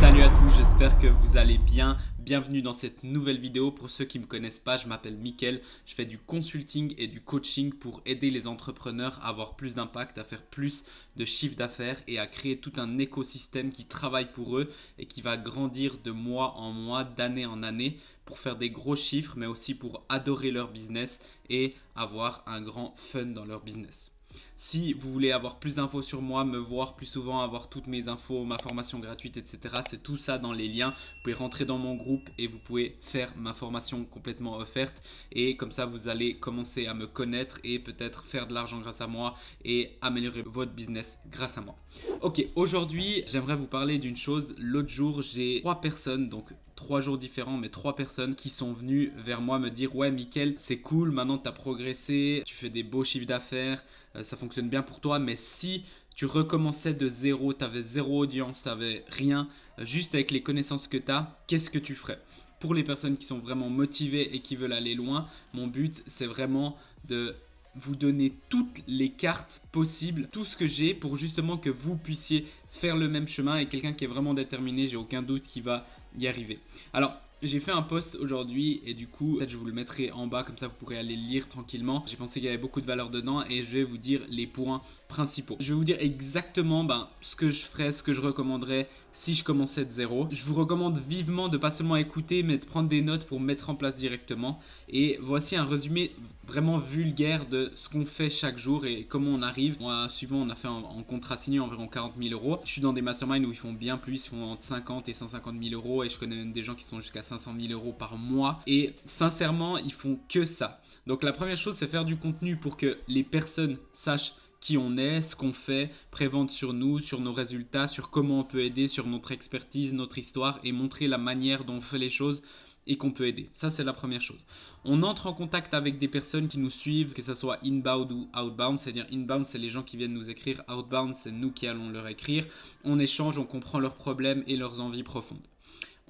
Salut à tous, j'espère que vous allez bien. Bienvenue dans cette nouvelle vidéo. Pour ceux qui ne me connaissent pas, je m'appelle Mickaël. Je fais du consulting et du coaching pour aider les entrepreneurs à avoir plus d'impact, à faire plus de chiffre d'affaires et à créer tout un écosystème qui travaille pour eux et qui va grandir de mois en mois, d'année en année pour faire des gros chiffres, mais aussi pour adorer leur business et avoir un grand fun dans leur business. Si vous voulez avoir plus d'infos sur moi, me voir plus souvent, avoir toutes mes infos, ma formation gratuite, etc., c'est tout ça dans les liens. Vous pouvez rentrer dans mon groupe et vous pouvez faire ma formation complètement offerte. Et comme ça, vous allez commencer à me connaître et peut-être faire de l'argent grâce à moi et améliorer votre business grâce à moi. Ok, aujourd'hui, j'aimerais vous parler d'une chose. L'autre jour, j'ai 3 personnes, donc 3 jours différents, mais 3 personnes qui sont venues vers moi me dire « Ouais, Mickaël, c'est cool, maintenant tu as progressé, tu fais des beaux chiffres d'affaires, ça fonctionne bien pour toi, mais si tu recommençais de zéro, tu avais zéro audience, tu n'avais rien, juste avec les connaissances que tu as, qu'est-ce que tu ferais ?» Pour les personnes qui sont vraiment motivées et qui veulent aller loin, mon but, c'est vraiment de vous donner toutes les cartes possibles, tout ce que j'ai pour justement que vous puissiez faire le même chemin et quelqu'un qui est vraiment déterminé, j'ai aucun doute qu'il va y arriver. Alors, j'ai fait un post aujourd'hui et du coup, peut-être je vous le mettrai en bas, comme ça vous pourrez aller le lire tranquillement. J'ai pensé qu'il y avait beaucoup de valeur dedans et je vais vous dire les points principaux. Je vais vous dire exactement ce que je ferais, ce que je recommanderais si je commençais de zéro. Je vous recommande vivement de pas seulement écouter, mais de prendre des notes pour mettre en place directement. Et voici un résumé vraiment vulgaire de ce qu'on fait chaque jour et comment on arrive. Moi, suivant, on a fait en contrat signé environ 40 000 euros. Je suis dans des masterminds où ils font bien plus, ils font entre 50 et 150 000 euros et je connais même des gens qui sont jusqu'à 500 000 euros par mois. Et sincèrement, ils font que ça. Donc la première chose, c'est faire du contenu pour que les personnes sachent qui on est, ce qu'on fait, prévente sur nous, sur nos résultats, sur comment on peut aider, sur notre expertise, notre histoire et montrer la manière dont on fait les choses et qu'on peut aider. Ça, c'est la première chose. On entre en contact avec des personnes qui nous suivent, que ce soit inbound ou outbound. C'est-à-dire inbound, c'est les gens qui viennent nous écrire. Outbound, c'est nous qui allons leur écrire. On échange, on comprend leurs problèmes et leurs envies profondes.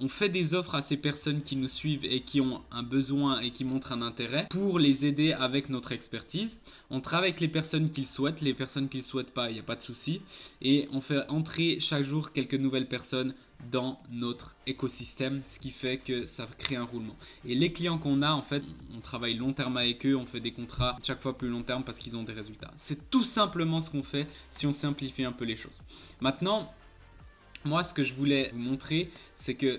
On fait des offres à ces personnes qui nous suivent et qui ont un besoin et qui montrent un intérêt pour les aider avec notre expertise. On travaille avec les personnes qu'ils souhaitent. Les personnes qu'ils ne souhaitent pas, il n'y a pas de souci. Et on fait entrer chaque jour quelques nouvelles personnes dans notre écosystème, ce qui fait que ça crée un roulement. Et les clients qu'on a, en fait, on travaille long terme avec eux, on fait des contrats chaque fois plus long terme parce qu'ils ont des résultats. C'est tout simplement ce qu'on fait si on simplifie un peu les choses. Maintenant, moi, ce que je voulais vous montrer, c'est que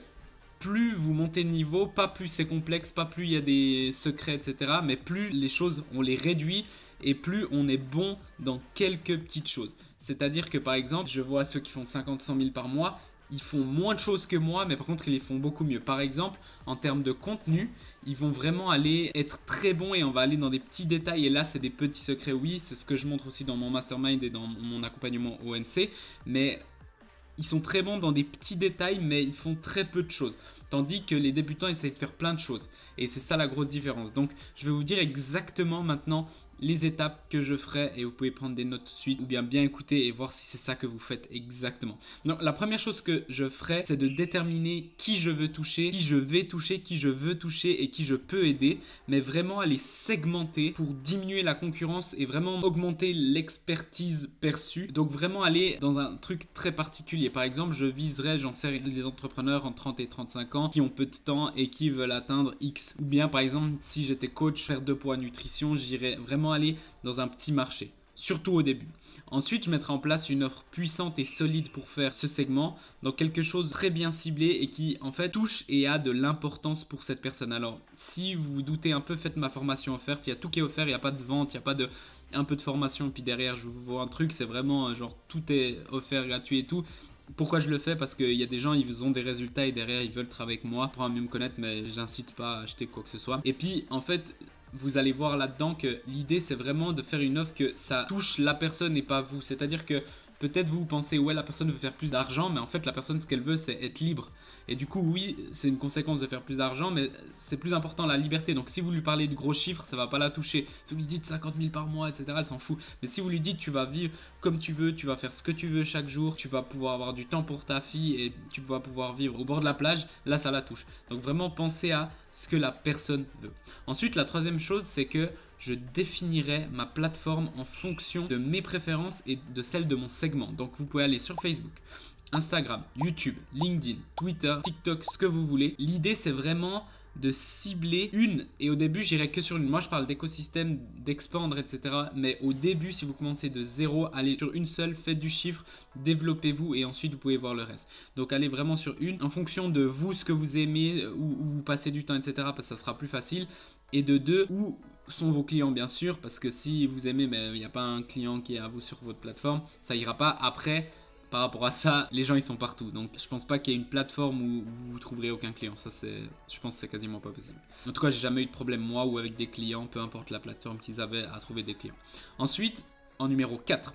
plus vous montez de niveau, pas plus c'est complexe, pas plus il y a des secrets, etc. Mais plus les choses, on les réduit et plus on est bon dans quelques petites choses. C'est-à-dire que par exemple, je vois ceux qui font 50-100 000 par mois, ils font moins de choses que moi, mais par contre ils les font beaucoup mieux. Par exemple, en termes de contenu, ils vont vraiment aller être très bons et on va aller dans des petits détails. Et là, c'est des petits secrets, oui, c'est ce que je montre aussi dans mon mastermind et dans mon accompagnement ONC. Mais ils sont très bons dans des petits détails, mais ils font très peu de choses. Tandis que les débutants essayent de faire plein de choses. Et c'est ça la grosse différence. Donc, je vais vous dire exactement maintenant les étapes que je ferai et vous pouvez prendre des notes tout de suite ou bien écouter et voir si c'est ça que vous faites exactement. Donc la première chose que je ferai, c'est de déterminer qui je veux toucher, qui je vais toucher, qui je veux toucher et qui je peux aider, mais vraiment à les segmenter pour diminuer la concurrence et vraiment augmenter l'expertise perçue. Donc vraiment aller dans un truc très particulier. Par exemple, je viserai, j'en sais rien, les entrepreneurs en 30 et 35 ans qui ont peu de temps et qui veulent atteindre X. Ou bien par exemple, si j'étais coach, faire de poids nutrition, j'irais vraiment aller dans un petit marché, surtout au début. Ensuite, je mettrai en place une offre puissante et solide pour faire ce segment, donc quelque chose de très bien ciblé et qui en fait touche et a de l'importance pour cette personne. Alors, si vous vous doutez un peu, faites ma formation offerte, il y a tout qui est offert, il n'y a pas de vente, il n'y a pas de un peu de formation, et puis derrière je vous vois un truc, c'est vraiment genre tout est offert, gratuit et tout. Pourquoi je le fais? Parce qu'il y a des gens, ils ont des résultats et derrière ils veulent travailler avec moi pour mieux me connaître, mais j'incite pas à acheter quoi que ce soit. Et puis en fait, vous allez voir là-dedans que l'idée c'est vraiment de faire une offre que ça touche la personne et pas vous. C'est-à-dire que peut-être vous pensez ouais la personne veut faire plus d'argent, mais en fait la personne ce qu'elle veut c'est être libre. Et du coup oui c'est une conséquence de faire plus d'argent, mais c'est plus important la liberté. Donc si vous lui parlez de gros chiffres ça va pas la toucher. Si vous lui dites 50 000 par mois etc, elle s'en fout. Mais si vous lui dites tu vas vivre comme tu veux, tu vas faire ce que tu veux chaque jour, tu vas pouvoir avoir du temps pour ta fille et tu vas pouvoir vivre au bord de la plage, là ça la touche. Donc vraiment pensez à ce que la personne veut. Ensuite la troisième chose c'est que je définirai ma plateforme en fonction de mes préférences et de celles de mon segment. Donc vous pouvez aller sur Facebook, Instagram, YouTube, LinkedIn, Twitter, TikTok, ce que vous voulez. L'idée, c'est vraiment de cibler une, et au début j'irai que sur une. Moi je parle d'écosystème, d'expandre, etc. Mais au début, si vous commencez de zéro, allez sur une seule, faites du chiffre, développez-vous et ensuite vous pouvez voir le reste. Donc allez vraiment sur une, en fonction de vous, ce que vous aimez, où vous passez du temps, etc. Parce que ça sera plus facile. Et de deux, où sont vos clients, bien sûr, parce que si vous aimez, mais il n'y a pas un client qui est à vous sur votre plateforme, ça ira pas. Après, par rapport à ça, les gens ils sont partout. Donc je pense pas qu'il y ait une plateforme où vous trouverez aucun client. Ça je pense que c'est quasiment pas possible. En tout cas, j'ai jamais eu de problème moi ou avec des clients, peu importe la plateforme qu'ils avaient, à trouver des clients. Ensuite, en numéro 4,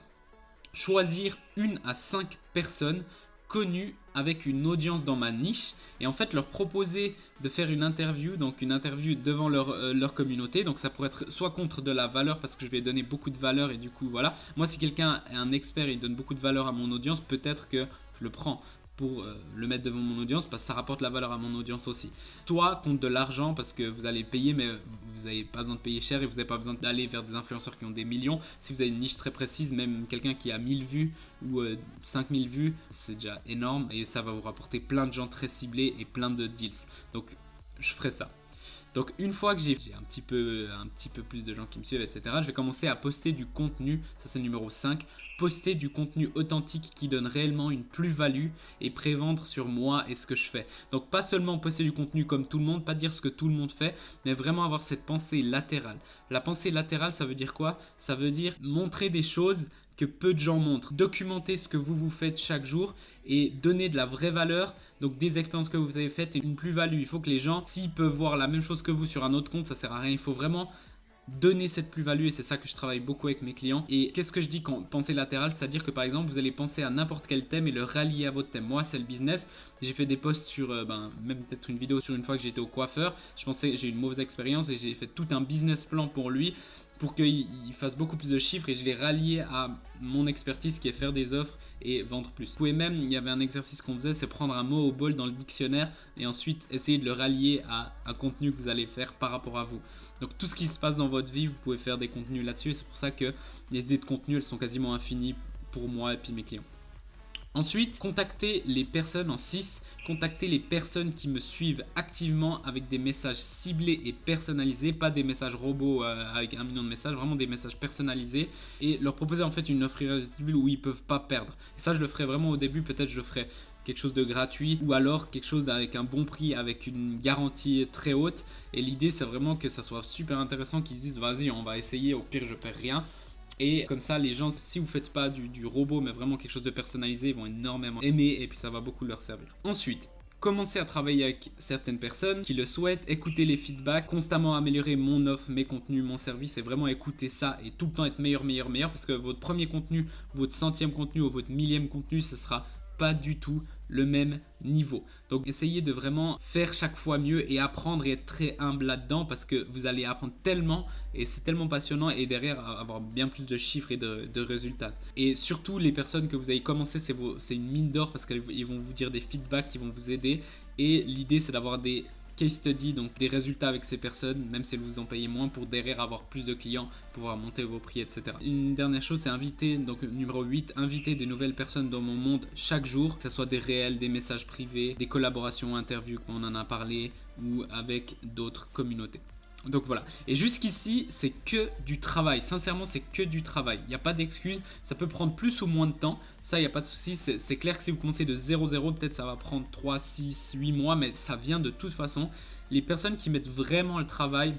choisir 1 à 5 personnes connues avec une audience dans ma niche et en fait leur proposer de faire une interview, donc une interview devant leur communauté. Donc ça pourrait être soit contre de la valeur parce que je vais donner beaucoup de valeur et du coup voilà, moi si quelqu'un est un expert et il donne beaucoup de valeur à mon audience, peut-être que je le prends pour le mettre devant mon audience parce que ça rapporte la valeur à mon audience aussi. Soit contre de l'argent parce que vous allez payer mais vous n'avez pas besoin de payer cher et vous n'avez pas besoin d'aller vers des influenceurs qui ont des millions. Si vous avez une niche très précise, même quelqu'un qui a 1000 vues ou 5000 vues, c'est déjà énorme et ça va vous rapporter plein de gens très ciblés et plein de deals. Donc je ferai ça. Donc une fois que j'ai un petit peu plus de gens qui me suivent, etc., je vais commencer à poster du contenu, ça c'est le numéro 5, poster du contenu authentique qui donne réellement une plus-value et prévendre sur moi et ce que je fais. Donc pas seulement poster du contenu comme tout le monde, pas dire ce que tout le monde fait, mais vraiment avoir cette pensée latérale. La pensée latérale, ça veut dire quoi? Ça veut dire montrer des choses que peu de gens montrent. Documenter ce que vous faites chaque jour et donner de la vraie valeur, donc des expériences que vous avez faites et une plus-value. Il faut que les gens, s'ils peuvent voir la même chose que vous sur un autre compte, ça sert à rien. Il faut vraiment donner cette plus-value et c'est ça que je travaille beaucoup avec mes clients. Et qu'est-ce que je dis quand pensée latérale? C'est-à-dire que par exemple, vous allez penser à n'importe quel thème et le rallier à votre thème. Moi, c'est le business. J'ai fait des posts sur, même peut-être une vidéo sur une fois que j'étais au coiffeur. Je pensais que j'ai eu une mauvaise expérience et j'ai fait tout un business plan pour lui, pour qu'il fasse beaucoup plus de chiffres et je l'ai rallié à mon expertise qui est faire des offres et vendre plus. Vous pouvez même, il y avait un exercice qu'on faisait, c'est prendre un mot au bol dans le dictionnaire et ensuite essayer de le rallier à un contenu que vous allez faire par rapport à vous. Donc tout ce qui se passe dans votre vie, vous pouvez faire des contenus là-dessus. C'est pour ça que les idées de contenu, elles sont quasiment infinies pour moi et puis mes clients. Ensuite, contactez les personnes en 6. Contactez les personnes qui me suivent activement avec des messages ciblés et personnalisés, pas des messages robots avec 1 million de messages, vraiment des messages personnalisés et leur proposer en fait une offre irrésistible où ils peuvent pas perdre. Et ça, je le ferai vraiment au début, peut-être je le ferai quelque chose de gratuit ou alors quelque chose avec un bon prix, avec une garantie très haute. Et l'idée, c'est vraiment que ça soit super intéressant, qu'ils disent vas-y, on va essayer, au pire je perds rien. Et comme ça, les gens, si vous ne faites pas du robot, mais vraiment quelque chose de personnalisé, ils vont énormément aimer et puis ça va beaucoup leur servir. Ensuite, commencez à travailler avec certaines personnes qui le souhaitent, écouter les feedbacks, constamment améliorer mon offre, mes contenus, mon service et vraiment écouter ça et tout le temps être meilleur parce que votre premier contenu, votre 100e contenu ou votre 1000e contenu, ce sera pas du tout le même niveau. Donc essayez de vraiment faire chaque fois mieux et apprendre et être très humble là-dedans parce que vous allez apprendre tellement et c'est tellement passionnant et derrière avoir bien plus de chiffres et de résultats. Et surtout les personnes que vous avez commencé, c'est une mine d'or parce qu'ils vont vous dire des feedbacks qui vont vous aider et l'idée c'est d'avoir des case study, donc des résultats avec ces personnes, même si elles vous en payez moins, pour derrière avoir plus de clients, pouvoir monter vos prix, etc. Une dernière chose, c'est inviter, donc numéro 8, inviter des nouvelles personnes dans mon monde chaque jour, que ce soit des réels, des messages privés, des collaborations, interviews, comme on en a parlé, ou avec d'autres communautés. Donc voilà, et jusqu'ici c'est que du travail, sincèrement c'est que du travail, il n'y a pas d'excuse, ça peut prendre plus ou moins de temps, ça il n'y a pas de souci, c'est clair que si vous commencez de 0-0, peut-être ça va prendre 3, 6, 8 mois, mais ça vient de toute façon. Les personnes qui mettent vraiment le travail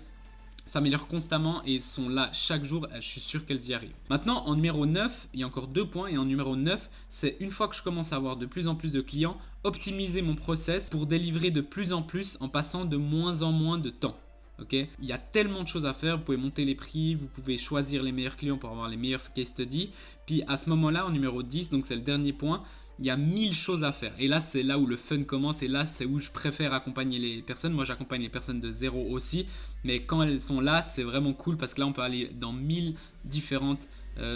s'améliorent constamment et sont là chaque jour, je suis sûr qu'elles y arrivent. Maintenant en numéro 9, il y a encore 2 points et en numéro 9, c'est une fois que je commence à avoir de plus en plus de clients, optimiser mon process pour délivrer de plus en plus en passant de moins en moins de temps. Okay, il y a tellement de choses à faire, vous pouvez monter les prix, vous pouvez choisir les meilleurs clients pour avoir les meilleurs case studies. Puis à ce moment-là, en numéro 10, donc c'est le dernier point, il y a 1000 choses à faire. Et là, c'est là où le fun commence et là, c'est où je préfère accompagner les personnes. Moi, j'accompagne les personnes de 0 aussi. Mais quand elles sont là, c'est vraiment cool parce que là, on peut aller dans 1000 différentes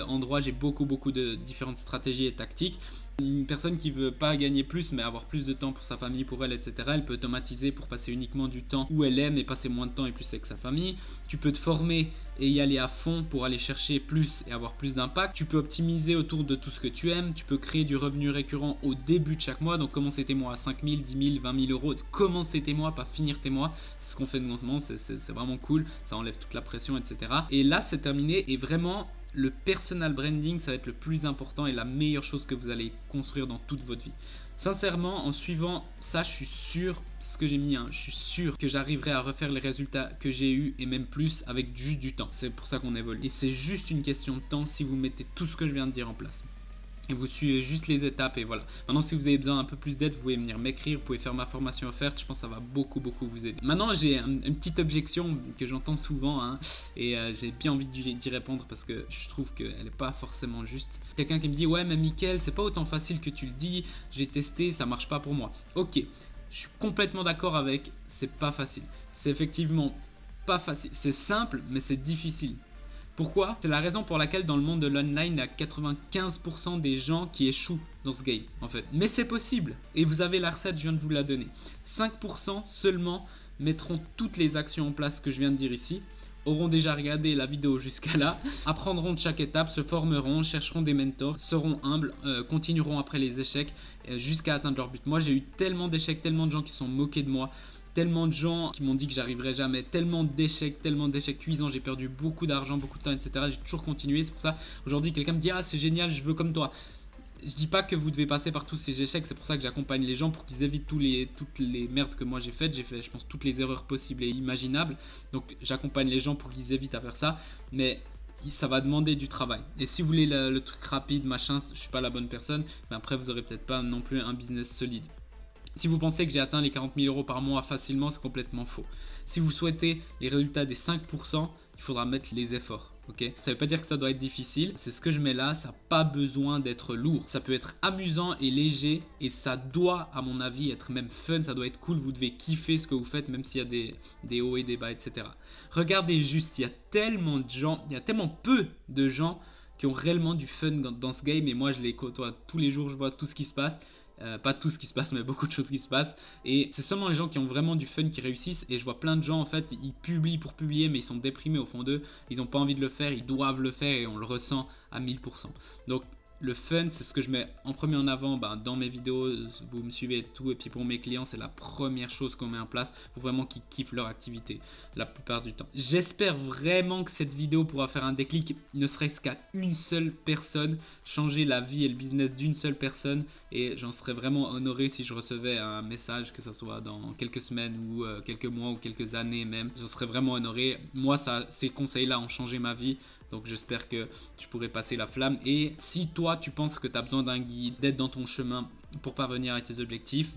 endroits. J'ai beaucoup de différentes stratégies et tactiques. Une personne qui veut pas gagner plus mais avoir plus de temps pour sa famille, pour elle, etc. Elle peut automatiser pour passer uniquement du temps où elle aime et passer moins de temps et plus avec sa famille. Tu peux te former et y aller à fond pour aller chercher plus et avoir plus d'impact. Tu peux optimiser autour de tout ce que tu aimes. Tu peux créer du revenu récurrent au début de chaque mois. Donc commencer tes mois à 5 000, 10 000, 20 000 euros. Commencer tes mois, pas finir tes mois. C'est ce qu'on fait de en ce moment. C'est vraiment cool. Ça enlève toute la pression, etc. Et là, c'est terminé. Et vraiment, le personal branding, ça va être le plus important et la meilleure chose que vous allez construire dans toute votre vie. Sincèrement, en suivant ça, je suis sûr, ce que j'ai mis, je suis sûr que j'arriverai à refaire les résultats que j'ai eu et même plus avec juste du temps. C'est pour ça qu'on évolue. Et c'est juste une question de temps si vous mettez tout ce que je viens de dire en place. Et vous suivez juste les étapes et voilà. Maintenant, si vous avez besoin d'un peu plus d'aide, vous pouvez venir m'écrire, vous pouvez faire ma formation offerte. Je pense que ça va beaucoup vous aider. Maintenant, j'ai une petite objection que j'entends souvent et j'ai bien envie d'y répondre parce que je trouve qu'elle n'est pas forcément juste. Quelqu'un qui me dit ouais mais Mickaël, c'est pas autant facile que tu le dis, j'ai testé, ça marche pas pour moi. Ok, je suis complètement d'accord avec, c'est pas facile. C'est effectivement pas facile. C'est simple mais c'est difficile. Pourquoi? C'est la raison pour laquelle dans le monde de l'online, il y a 95% des gens qui échouent dans ce game en fait. Mais c'est possible et vous avez la recette, je viens de vous la donner. 5% seulement mettront toutes les actions en place que je viens de dire ici, auront déjà regardé la vidéo jusqu'à là, apprendront de chaque étape, se formeront, chercheront des mentors, seront humbles, continueront après les échecs jusqu'à atteindre leur but. Moi j'ai eu tellement d'échecs, tellement de gens qui se sont moqués de moi, tellement de gens qui m'ont dit que j'arriverais jamais, tellement d'échecs cuisants, j'ai perdu beaucoup d'argent, beaucoup de temps, etc. J'ai toujours continué, c'est pour ça aujourd'hui quelqu'un me dit ah c'est génial, je veux comme toi. Je dis pas que vous devez passer par tous ces échecs, c'est pour ça que j'accompagne les gens pour qu'ils évitent toutes les merdes que moi j'ai faites. J'ai fait je pense toutes les erreurs possibles et imaginables, donc j'accompagne les gens pour qu'ils évitent à faire ça, mais ça va demander du travail. Et si vous voulez le truc rapide, machin, je suis pas la bonne personne, mais après vous aurez peut-être pas non plus un business solide. Si vous pensez que j'ai atteint les 40 000 euros par mois facilement, c'est complètement faux. Si vous souhaitez les résultats des 5%, il faudra mettre les efforts. Okay, ça ne veut pas dire que ça doit être difficile, c'est ce que je mets là, ça n'a pas besoin d'être lourd. Ça peut être amusant et léger et ça doit, à mon avis, être même fun, ça doit être cool, vous devez kiffer ce que vous fêtes même s'il y a des hauts et des bas, etc. Regardez juste, il y a tellement de gens, il y a tellement peu de gens qui ont réellement du fun dans ce game et moi je les côtoie tous les jours, je vois tout ce qui se passe. Pas tout ce qui se passe mais beaucoup de choses qui se passent et c'est seulement les gens qui ont vraiment du fun qui réussissent et je vois plein de gens en fait ils publient pour publier mais ils sont déprimés au fond d'eux, ils n'ont pas envie de le faire, ils doivent le faire et on le ressent à 1000%. Donc le fun c'est ce que je mets en premier en avant dans mes vidéos, vous me suivez et tout, et puis pour mes clients c'est la première chose qu'on met en place pour vraiment qu'ils kiffent leur activité la plupart du temps. J'espère vraiment que cette vidéo pourra faire un déclic, ne serait-ce qu'à une seule personne, changer la vie et le business d'une seule personne et j'en serais vraiment honoré si je recevais un message, que ce soit dans quelques semaines ou quelques mois ou quelques années même, je serais vraiment honoré. Moi ces conseils là ont changé ma vie. Donc j'espère que je pourrai passer la flamme. Et si toi tu penses que tu as besoin d'un guide, d'aide dans ton chemin pour parvenir à tes objectifs,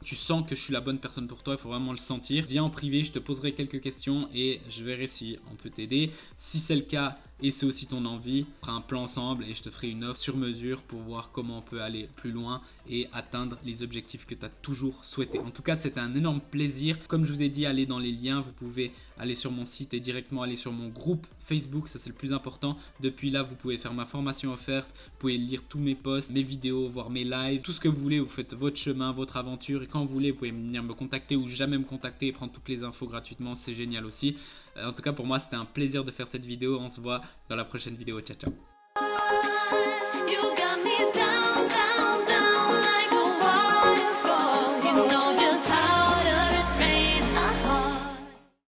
tu sens que je suis la bonne personne pour toi, il faut vraiment le sentir. Viens en privé, je te poserai quelques questions et je verrai si on peut t'aider. Si c'est le cas et c'est aussi ton envie, on fera un plan ensemble et je te ferai une offre sur mesure pour voir comment on peut aller plus loin et atteindre les objectifs que tu as toujours souhaité. En tout cas, c'était un énorme plaisir. Comme je vous ai dit, allez dans les liens, vous pouvez aller sur mon site et directement aller sur mon groupe Facebook, ça c'est le plus important. Depuis là, vous pouvez faire ma formation offerte, vous pouvez lire tous mes posts, mes vidéos, voir mes lives, tout ce que vous voulez, vous faites votre chemin, votre aventure et quand vous voulez, vous pouvez venir me contacter ou jamais me contacter et prendre toutes les infos gratuitement, c'est génial aussi. En tout cas, pour moi, c'était un plaisir de faire cette vidéo. On se voit dans la prochaine vidéo. Ciao, ciao.